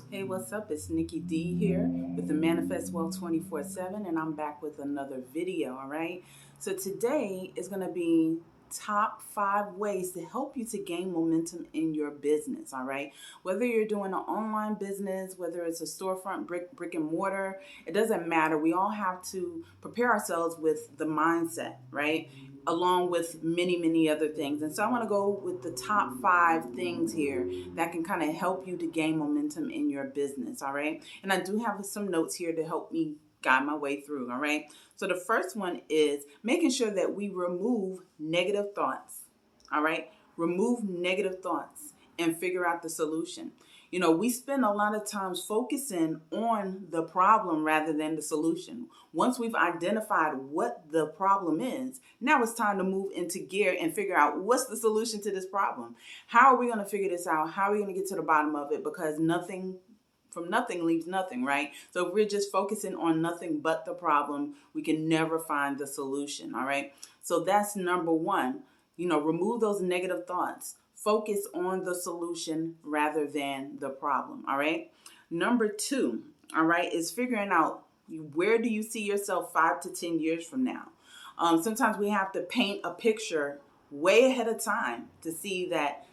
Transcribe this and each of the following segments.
Hey, what's up? It's Nikki D here with the Manifest Well 24/7, and I'm back with another video, all right? So today is going to be top 5 ways to help you to gain momentum in your business, all right? Whether you're doing an online business, whether it's a storefront, brick and mortar, it doesn't matter. We all have to prepare ourselves with the mindset, right? Along with many other things. And so I want to go with the top 5 things here that can kind of help you to gain momentum in your business, all right? And I do have some notes here to help me guide my way through, all right? So the first one is making sure that we remove negative thoughts, all right? Remove negative thoughts and figure out the solution. You know, we spend a lot of times focusing on the problem rather than the solution. Once we've identified what the problem is, now it's time to move into gear and figure out what's the solution to this problem. How are we going to figure this out? How are we going to get to the bottom of it? Because nothing leaves nothing, right? So if we're just focusing on nothing but the problem, we can never find the solution, all right? So that's number one. You know, remove those negative thoughts. Focus on the solution rather than the problem, all right? Number 2, all right, is figuring out where do you see yourself 5 to 10 years from now. Sometimes we have to paint a picture way ahead of time to see that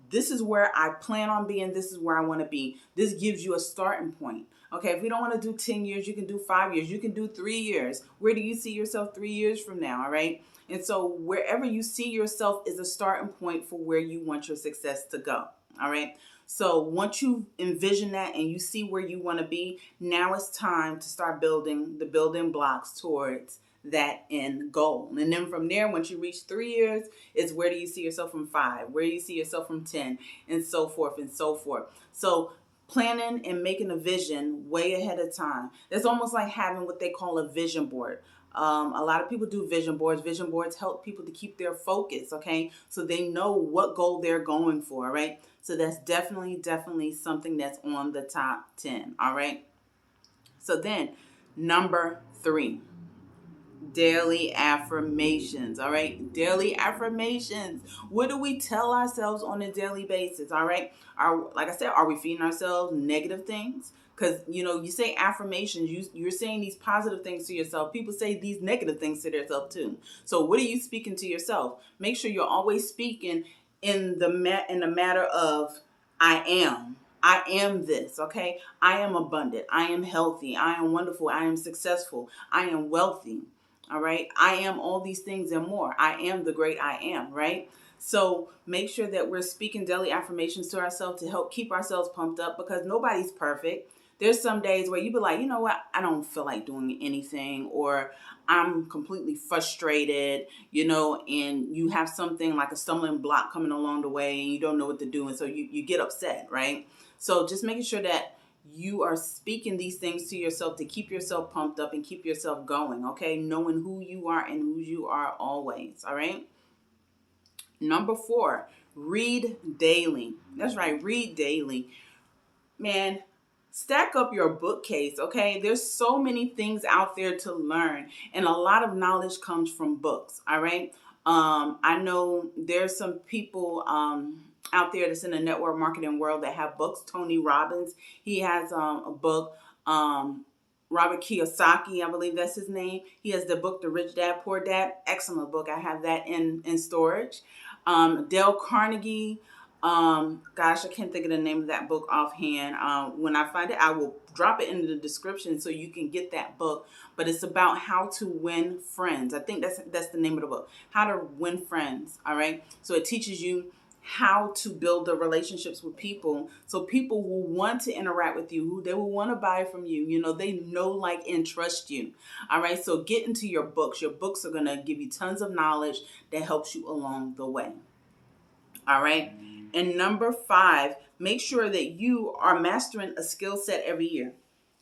this is where I plan on being, this is where I want to be. This gives you a starting point. Okay, if you don't want to do 10 years, you can do 5 years, you can do 3 years. Where do you see yourself 3 years from now, all right? And so wherever you see yourself is a starting point for where you want your success to go, all right? So once you envision that and you see where you want to be, now it's time to start building the building blocks towards that end goal. And then from there, once you reach 3 years, it's where do you see yourself from 5? Where do you see yourself from 10? And so forth and so forth. So planning and making a vision way ahead of time. It's almost like having what they call a vision board. A lot of people do vision boards. Vision boards help people to keep their focus, okay? So they know what goal they're going for, right? So that's definitely something that's on the top 10, all right? So then, number 3. Daily affirmations, all right? Daily affirmations. What do we tell ourselves on a daily basis, all right? Like I said, are we feeding ourselves negative things? Because, you know, you say affirmations, you're saying these positive things to yourself. People say these negative things to themselves too. So what are you speaking to yourself? Make sure you're always speaking in the matter of I am. I am this, okay? I am abundant. I am healthy. I am wonderful. I am successful. I am wealthy. All right. I am all these things and more. I am the great I am, right? So make sure that we're speaking daily affirmations to ourselves to help keep ourselves pumped up because nobody's perfect. There's some days where you be like, you know what? I don't feel like doing anything, or I'm completely frustrated, you know, and you have something like a stumbling block coming along the way and you don't know what to do. And so you get upset, right? So just making sure that you are speaking these things to yourself to keep yourself pumped up and keep yourself going, okay? Knowing who you are and who you are always, all right? Number 4, read daily. That's right, read daily. Man, stack up your bookcase, okay? There's so many things out there to learn, and a lot of knowledge comes from books, all right? I know there's some people out there that's in the network marketing world that have books. Tony Robbins, he has a book. Robert Kiyosaki, I believe that's his name. He has the book, The Rich Dad, Poor Dad. Excellent book. I have that in storage. Dale Carnegie. Gosh, I can't think of the name of that book offhand. When I find it, I will drop it in the description so you can get that book. But it's about how to win friends. I think that's the name of the book. How to win friends. All right. So it teaches you how to build the relationships with people so people will want to interact with you, they will want to buy from you, you know, they know, like, and trust you. All right, so get into your books. Your books are going to give you tons of knowledge that helps you along the way. All right, and number 5, make sure that you are mastering a skill set every year.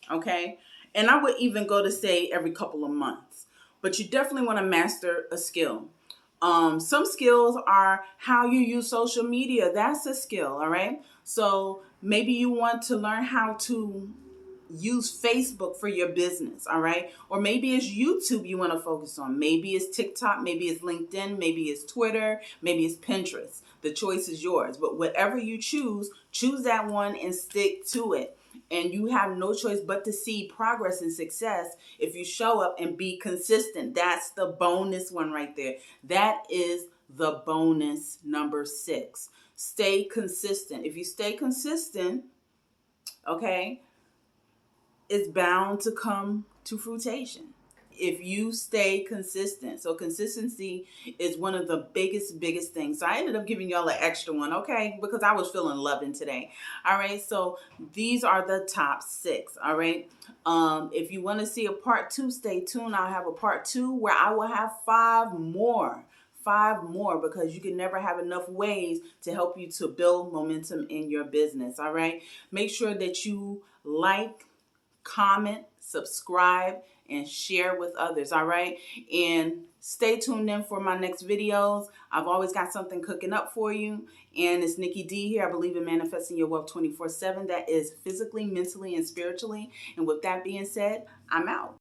Okay, and I would even go to say every couple of months, but you definitely want to master a skill. Some skills are how you use social media. That's a skill, all right? So maybe you want to learn how to use Facebook for your business, all right? Or maybe it's YouTube you want to focus on. Maybe it's TikTok, maybe it's LinkedIn, maybe it's Twitter, maybe it's Pinterest. The choice is yours. But whatever you choose that one and stick to it. And you have no choice but to see progress and success if you show up and be consistent. That's the bonus one right there. That is the bonus number 6. Stay consistent. If you stay consistent, okay, it's bound to come to fruition if you stay consistent. So consistency is one of the biggest things. So I ended up giving y'all an extra one, okay, because I was feeling loving today. All right, so these are the top 6. All right, if you want to see a part 2, stay tuned. I'll have a part 2 where I will have 5 more, because you can never have enough ways to help you to build momentum in your business. All right, make sure that you like, comment, subscribe, and share with others. All right, and stay tuned in for my next videos. I've always got something cooking up for you. And it's Nikki D here. I believe in manifesting your wealth 24/7. That is physically, mentally, and spiritually. And with that being said, I'm out.